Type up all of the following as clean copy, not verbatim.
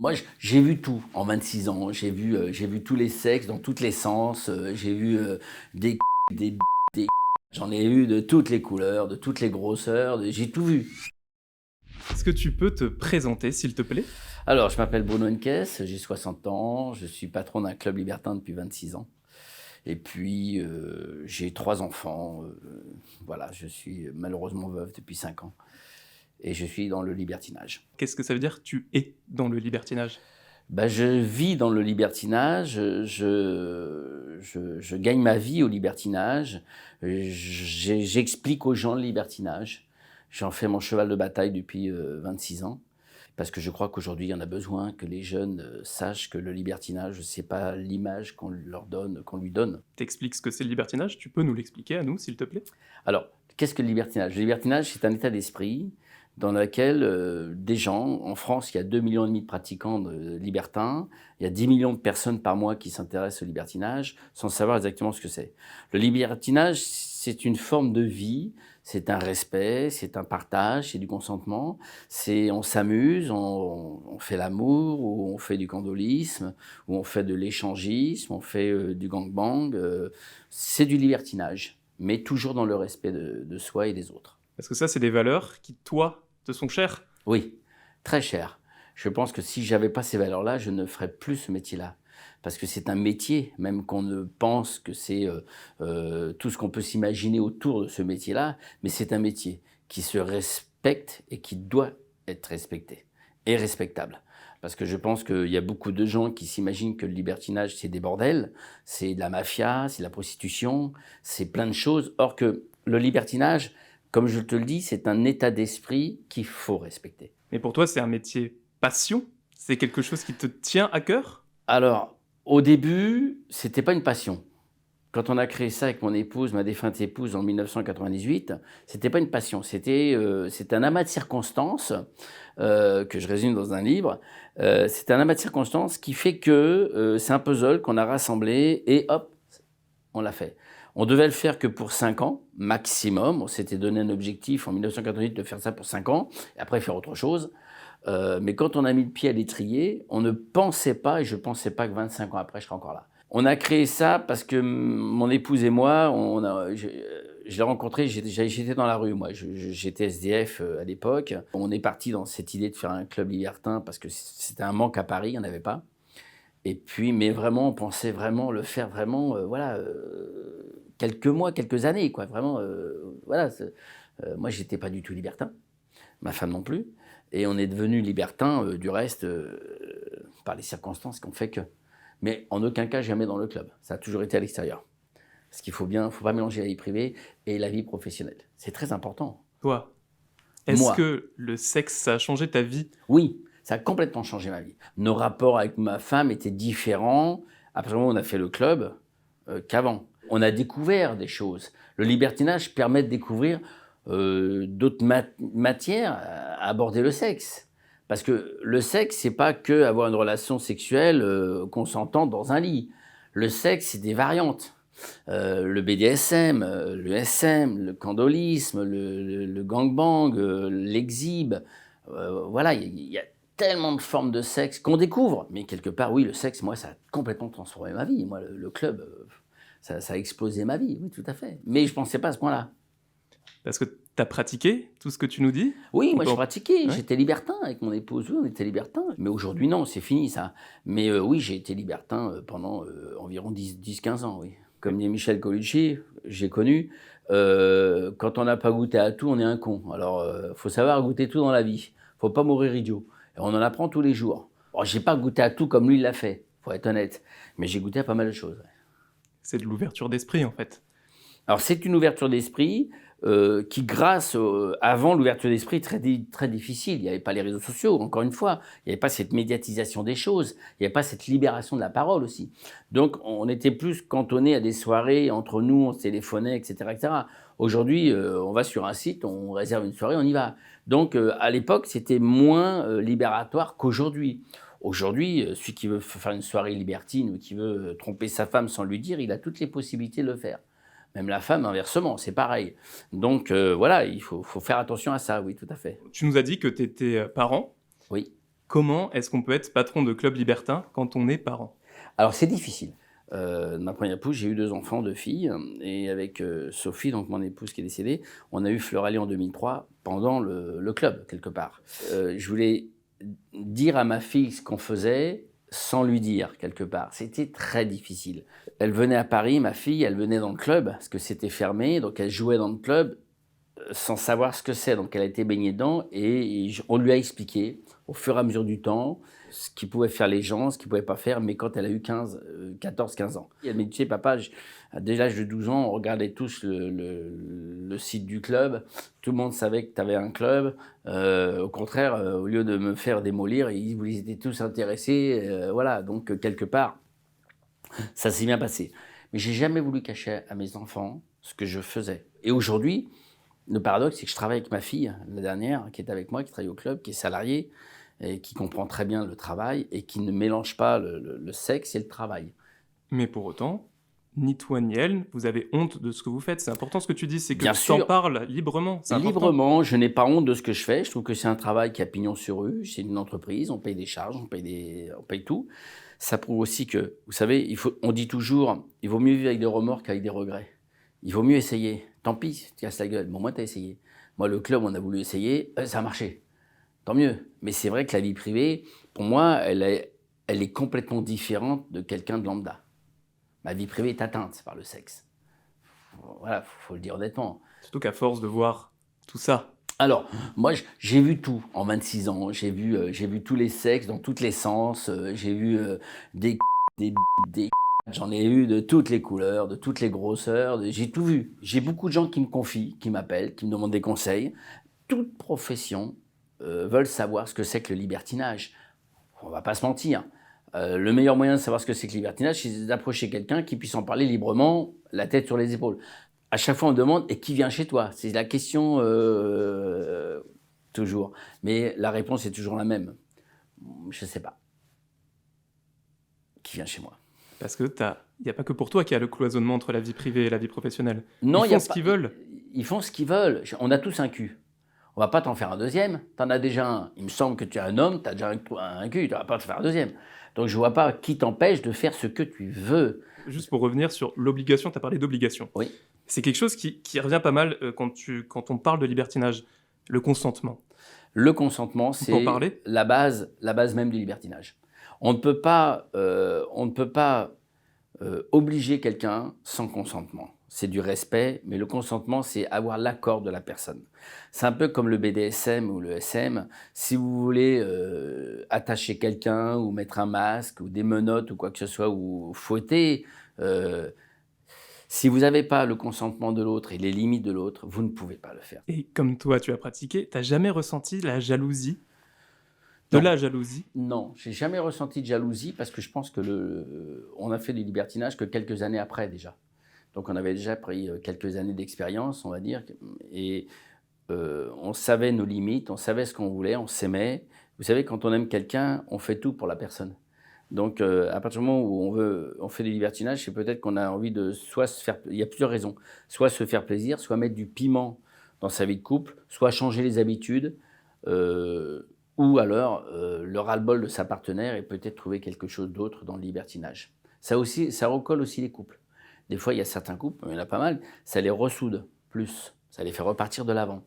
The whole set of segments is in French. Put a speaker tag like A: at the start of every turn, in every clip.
A: Moi, j'ai vu tout en 26 ans. J'ai vu tous les sexes dans tous les sens. J'ai vu des des des j'en ai eu de toutes les couleurs, de toutes les grosseurs. J'ai tout vu.
B: Est-ce que tu peux te présenter, s'il te plaît?
A: Alors, je m'appelle Bruno Henkes, j'ai 60 ans. Je suis patron d'un club libertin depuis 26 ans. Et puis, j'ai 3 enfants. Voilà, je suis malheureusement veuf depuis 5 ans. Et je suis dans le libertinage.
B: Qu'est-ce que ça veut dire tu es dans le libertinage?
A: Bah, je vis dans le libertinage, je gagne ma vie au libertinage, j'explique aux gens le libertinage. J'en fais mon cheval de bataille depuis 26 ans, parce que je crois qu'aujourd'hui, il y en a besoin, que les jeunes sachent que le libertinage, c'est pas l'image qu'on leur donne, qu'on lui donne.
B: T'expliques ce que c'est le libertinage, tu peux nous l'expliquer à nous, s'il te plaît?
A: Alors, qu'est-ce que le libertinage? Le libertinage, c'est un état d'esprit dans lequel des gens, en France, il y a 2,5 millions de pratiquants de libertins, il y a 10 millions de personnes par mois qui s'intéressent au libertinage sans savoir exactement ce que c'est. Le libertinage, c'est une forme de vie, c'est un respect, c'est un partage, c'est du consentement, on s'amuse, on fait l'amour, ou on fait du candolisme, ou on fait de l'échangisme, on fait du gangbang, c'est du libertinage, mais toujours dans le respect de soi et des autres.
B: Parce que ça, c'est des valeurs qui, toi, te sont chères.
A: Oui, très cher. Je pense que si j'avais pas ces valeurs-là, je ne ferais plus ce métier-là. Parce que c'est un métier, même qu'on ne pense que c'est tout ce qu'on peut s'imaginer autour de ce métier-là, mais c'est un métier qui se respecte et qui doit être respecté et respectable. Parce que je pense qu'il y a beaucoup de gens qui s'imaginent que le libertinage, c'est des bordels, c'est de la mafia, c'est de la prostitution, c'est plein de choses. Or que le libertinage, comme je te le dis, c'est un état d'esprit qu'il faut respecter.
B: Mais pour toi, c'est un métier passion? C'est quelque chose qui te tient à cœur?
A: Alors, au début, c'était pas une passion. Quand on a créé ça avec mon épouse, ma défunte épouse, en 1998, c'était pas une passion. C'est un amas de circonstances que je résume dans un livre. C'est un amas de circonstances qui fait que c'est un puzzle qu'on a rassemblé et hop, on l'a fait. On devait le faire que pour 5 ans, maximum. On s'était donné un objectif en 1988 de faire ça pour 5 ans, et après faire autre chose. Mais quand on a mis le pied à l'étrier, on ne pensait pas, et je ne pensais pas que 25 ans après, je serais encore là. On a créé ça parce que mon épouse et moi, je l'ai rencontré, j'étais dans la rue, moi. J'étais SDF à l'époque. On est parti dans cette idée de faire un club libertin parce que c'était un manque à Paris, il n'y en avait pas. Et puis, mais vraiment, on pensait vraiment le faire vraiment, quelques mois, quelques années, quoi. Vraiment, voilà. Moi, j'étais pas du tout libertin, ma femme non plus, et on est devenu libertin du reste par les circonstances qu'on fait que. Mais en aucun cas jamais dans le club. Ça a toujours été à l'extérieur. Parce qu'il faut pas mélanger la vie privée et la vie professionnelle. C'est très important.
B: Toi, est-ce
A: Moi,
B: que le sexe, ça a changé ta vie?
A: oui, ça a complètement changé ma vie. Nos rapports avec ma femme étaient différents après le moment où on a fait le club qu'avant. On a découvert des choses. Le libertinage permet de découvrir d'autres matières à aborder le sexe. Parce que le sexe, c'est pas que avoir une relation sexuelle consentante dans un lit. Le sexe, c'est des variantes. Le BDSM, le SM, le candolisme, le gangbang, l'exhibe. Voilà, il y a tellement de formes de sexe qu'on découvre. Mais quelque part, oui, le sexe, moi, ça a complètement transformé ma vie. Moi, le club, ça a explosé ma vie, oui, tout à fait. Mais je ne pensais pas à ce point-là.
B: Parce que tu as pratiqué tout ce que tu nous dis?
A: Oui,
B: On
A: moi,
B: peut
A: je
B: en-
A: pratiquais.
B: Ouais.
A: J'étais libertin avec mon épouse. Oui, on était libertin. Mais aujourd'hui, non, c'est fini, ça. Mais oui, j'ai été libertin pendant environ 10-15 ans, oui. Comme dit Michel Colucci, j'ai connu, quand on n'a pas goûté à tout, on est un con. Alors, faut savoir goûter tout dans la vie. Faut pas mourir idiot. Et on en apprend tous les jours. Bon, j'ai pas goûté à tout comme lui, il l'a fait, faut être honnête. Mais j'ai goûté à pas mal de choses. Ouais.
B: C'est de l'ouverture d'esprit, en fait.
A: Alors, c'est une ouverture d'esprit qui, avant l'ouverture d'esprit, très difficile. Il n'y avait pas les réseaux sociaux, encore une fois. Il n'y avait pas cette médiatisation des choses. Il n'y avait pas cette libération de la parole aussi. Donc, on était plus cantonné à des soirées entre nous, on se téléphonait, etc. etc. Aujourd'hui, on va sur un site, on réserve une soirée, on y va. Donc, à l'époque, c'était moins libératoire qu'aujourd'hui. Aujourd'hui, celui qui veut faire une soirée libertine ou qui veut tromper sa femme sans lui dire, il a toutes les possibilités de le faire. Même la femme, inversement, c'est pareil. Donc voilà, il faut faire attention à ça, oui, tout à fait.
B: Tu nous as dit que tu étais parent.
A: Oui.
B: Comment est-ce qu'on peut être patron de club libertin quand on est parent?
A: Alors c'est difficile. Ma première épouse, j'ai eu 2 enfants, 2 filles et avec, Sophie, donc mon épouse qui est décédée, on a eu Floralie en 2003 pendant le club quelque part. Je voulais dire à ma fille ce qu'on faisait sans lui dire quelque part. C'était très difficile. Elle venait à Paris, ma fille, elle venait dans le club parce que c'était fermé, donc elle jouait dans le club sans savoir ce que c'est. Donc elle a été baignée dedans et on lui a expliqué au fur et à mesure du temps ce qu'ils pouvaient faire les gens, ce qu'ils ne pouvaient pas faire, mais quand elle a eu 14-15 ans. Et elle m'a dit, tu sais, papa, dès l'âge de 12 ans, on regardait tous le site du club, tout le monde savait que tu avais un club. Au contraire, au lieu de me faire démolir, ils étaient tous intéressés. Voilà, donc quelque part, ça s'est bien passé. Mais j'ai jamais voulu cacher à mes enfants ce que je faisais. Et aujourd'hui, le paradoxe, c'est que je travaille avec ma fille, la dernière, qui est avec moi, qui travaille au club, qui est salariée, et qui comprend très bien le travail, et qui ne mélange pas le sexe et le travail.
B: Mais pour autant, ni toi ni elle, vous avez honte de ce que vous faites. C'est important ce que tu dis, c'est que
A: Bien
B: tu t'en
A: sûr.
B: parles librement. C'est important.
A: Librement, je n'ai pas honte de ce que je fais. Je trouve que c'est un travail qui a pignon sur rue. C'est une entreprise, on paye des charges, on paye tout. Ça prouve aussi que, vous savez, on dit toujours, il vaut mieux vivre avec des remords qu'avec des regrets. Il vaut mieux essayer. Tant pis, tu casses la gueule. Bon, moi, tu as essayé. Moi, le club, on a voulu essayer, ça a marché. Tant mieux. Mais c'est vrai que la vie privée, pour moi, elle est complètement différente de quelqu'un de lambda. Ma vie privée est atteinte par le sexe. Voilà, faut le dire honnêtement.
B: Surtout qu'à force de voir tout ça.
A: Alors, moi, j'ai vu tout en 26 ans. J'ai vu tous les sexes dans tous les sens. J'ai vu des des j'en ai eu de toutes les couleurs, de toutes les grosseurs. J'ai tout vu. J'ai beaucoup de gens qui me confient, qui m'appellent, qui me demandent des conseils. Toute profession veulent savoir ce que c'est que le libertinage. On va pas se mentir. Le meilleur moyen de savoir ce que c'est que le libertinage, c'est d'approcher quelqu'un qui puisse en parler librement, la tête sur les épaules. À chaque fois, on demande « et qui vient chez toi ?» C'est la question toujours. Mais la réponse est toujours la même. Je ne sais pas. Qui vient chez moi?
B: Parce que il n'y a pas que pour toi qu'il y a le cloisonnement entre la vie privée et la vie professionnelle.
A: Non,
B: Ils font ce qu'ils veulent.
A: Ils font ce qu'ils veulent. On a tous un cul. On va pas t'en faire un deuxième. Tu en as déjà un. Il me semble que tu es un homme, tu as déjà un cul, tu ne vas pas te faire un deuxième. Donc je ne vois pas qui t'empêche de faire ce que tu veux.
B: Juste pour revenir sur l'obligation, tu as parlé d'obligation.
A: Oui.
B: C'est quelque chose qui revient pas mal quand on parle de libertinage, le consentement.
A: Le consentement,
B: On peut en
A: c'est
B: parler
A: la base même du libertinage. On ne peut pas obliger quelqu'un sans consentement. C'est du respect, mais le consentement, c'est avoir l'accord de la personne. C'est un peu comme le BDSM ou le SM. Si vous voulez attacher quelqu'un ou mettre un masque ou des menottes ou quoi que ce soit ou fouetter, si vous n'avez pas le consentement de l'autre et les limites de l'autre, vous ne pouvez pas le faire.
B: Et comme toi, tu as pratiqué, tu n'as jamais ressenti la jalousie
A: Non.
B: la jalousie?
A: Non, j'ai jamais ressenti de jalousie parce que je pense que on a fait du libertinage que quelques années après déjà. Donc on avait déjà pris quelques années d'expérience, on va dire, et on savait nos limites, on savait ce qu'on voulait, on s'aimait. Vous savez, quand on aime quelqu'un, on fait tout pour la personne. Donc à partir du moment où on fait du libertinage, c'est peut-être qu'on a envie de soit se faire, il y a plusieurs raisons, soit se faire plaisir, soit mettre du piment dans sa vie de couple, soit changer les habitudes. Ou alors le ras-le-bol de sa partenaire et peut-être trouver quelque chose d'autre dans le libertinage. Ça recolle aussi les couples. Des fois, il y a certains couples, il y en a pas mal, ça les ressoude plus, ça les fait repartir de l'avant.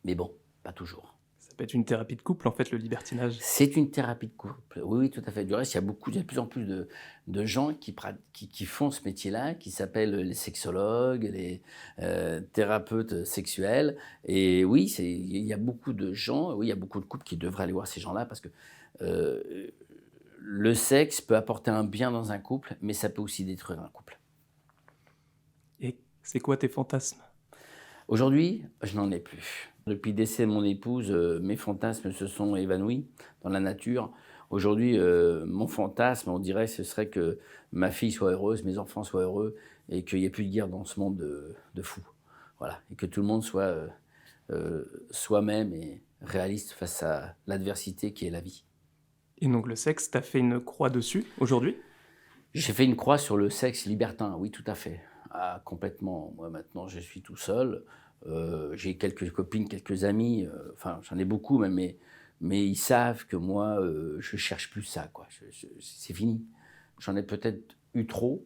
A: Mais bon, pas toujours.
B: Ça peut être une thérapie de couple, en fait, le libertinage.
A: C'est une thérapie de couple, oui, oui, tout à fait. Du reste, il y a de plus en plus de gens qui font ce métier-là, qui s'appellent les sexologues, les thérapeutes sexuels. Et oui, il y a beaucoup de gens, oui, il y a beaucoup de couples qui devraient aller voir ces gens-là parce que le sexe peut apporter un bien dans un couple, mais ça peut aussi détruire un couple.
B: Et c'est quoi tes fantasmes?
A: Aujourd'hui, je n'en ai plus. Depuis le décès de mon épouse, mes fantasmes se sont évanouis dans la nature. Aujourd'hui, mon fantasme, on dirait, ce serait que ma fille soit heureuse, mes enfants soient heureux et qu'il n'y ait plus de guerre dans ce monde de fous. Voilà. Et que tout le monde soit soi-même et réaliste face à l'adversité qui est la vie.
B: Et donc le sexe, t'as fait une croix dessus, aujourd'hui?
A: J'ai fait une croix sur le sexe libertin, oui, tout à fait. Ah, complètement. Moi, maintenant, je suis tout seul. J'ai quelques copines, quelques amis. Enfin, j'en ai beaucoup, mais mais ils savent que moi, je cherche plus ça, quoi. C'est fini. J'en ai peut-être eu trop.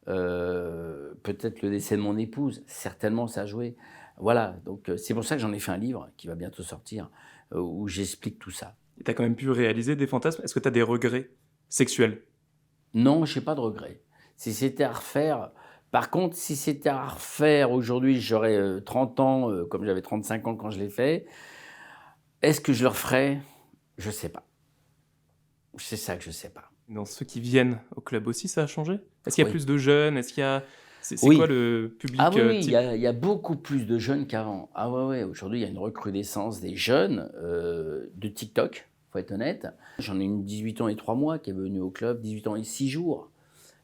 A: Peut-être le décès de mon épouse, certainement ça a joué. Voilà, donc c'est pour ça que j'en ai fait un livre qui va bientôt sortir, où j'explique tout ça.
B: Et tu as quand même pu réaliser des fantasmes. Est-ce que tu as des regrets sexuels?
A: Non, je n'ai pas de regrets. Si c'était à refaire, par contre, si c'était à refaire aujourd'hui, j'aurais 30 ans, comme j'avais 35 ans quand je l'ai fait. Est-ce que je le referais? Je ne sais pas. C'est ça que je ne sais pas.
B: Dans ceux qui viennent au club aussi, ça a changé? Est-ce qu'il y a
A: Oui.
B: plus de jeunes? Est-ce qu'il y a... C'est
A: Oui.
B: quoi le public
A: Ah oui, il
B: type?
A: y a beaucoup plus de jeunes qu'avant. Ah ouais, ouais. Aujourd'hui, il y a une recrudescence des jeunes de TikTok, faut être honnête. J'en ai une 18 ans et 3 mois qui est venue au club, 18 ans et 6 jours.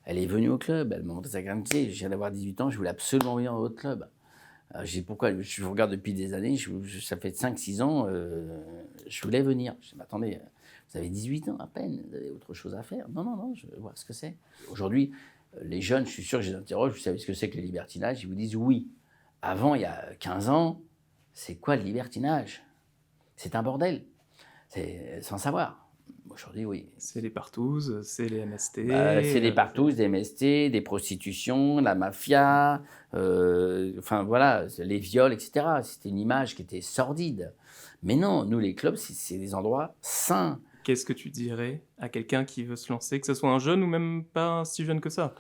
A: Elle est venue au club, elle m'a montré sa gravité. Je viens d'avoir 18 ans, je voulais absolument venir dans votre club. Alors, j'ai dit pourquoi? Je vous regarde depuis des années, ça fait 5-6 ans, je voulais venir. Je dis, mais attendez, vous avez 18 ans à peine, vous avez autre chose à faire. Non, non, non, je veux voir ce que c'est. Aujourd'hui, les jeunes, je suis sûr que je les interroge, vous savez ce que c'est que le libertinage? Ils vous disent oui. Avant, il y a 15 ans, c'est quoi le libertinage? C'est un bordel. C'est sans savoir. Aujourd'hui, oui.
B: C'est les partouzes, c'est les MST.
A: C'est des partous, des MST, des prostitutions, la mafia, enfin voilà, les viols, etc. C'était une image qui était sordide. Mais non, nous, les clubs, c'est des endroits sains.
B: Qu'est-ce que tu dirais à quelqu'un qui veut se lancer, que ce soit un jeune ou même pas si jeune que ça?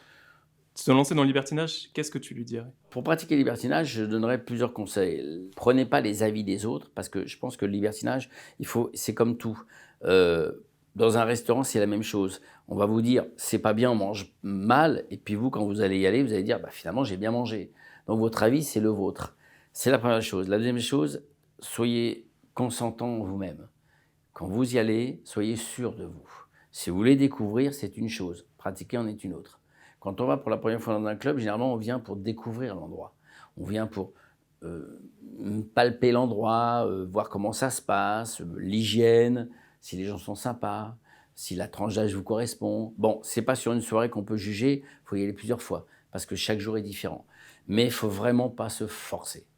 B: Se lancer dans le libertinage, qu'est-ce que tu lui dirais?
A: Pour pratiquer le libertinage, je donnerais plusieurs conseils. Prenez pas les avis des autres, parce que je pense que le libertinage, c'est comme tout. Dans un restaurant, c'est la même chose. On va vous dire, c'est pas bien, on mange mal, et puis vous, quand vous allez y aller, vous allez dire, bah, finalement, j'ai bien mangé. Donc votre avis, c'est le vôtre. C'est la première chose. La deuxième chose, soyez consentant en vous-même. Quand vous y allez, soyez sûr de vous. Si vous voulez découvrir, c'est une chose. Pratiquer en est une autre. Quand on va pour la première fois dans un club, généralement, on vient pour découvrir l'endroit. On vient pour palper l'endroit, voir comment ça se passe, l'hygiène, si les gens sont sympas, si la tranche d'âge vous correspond. Bon, c'est pas sur une soirée qu'on peut juger, il faut y aller plusieurs fois, parce que chaque jour est différent. Mais il ne faut vraiment pas se forcer.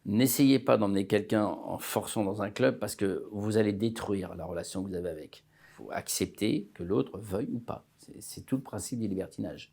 A: N'essayez pas d'emmener quelqu'un en forçant dans un club, parce que vous allez détruire la relation que vous avez avec. Il faut accepter que l'autre veuille ou pas. C'est tout le principe du libertinage.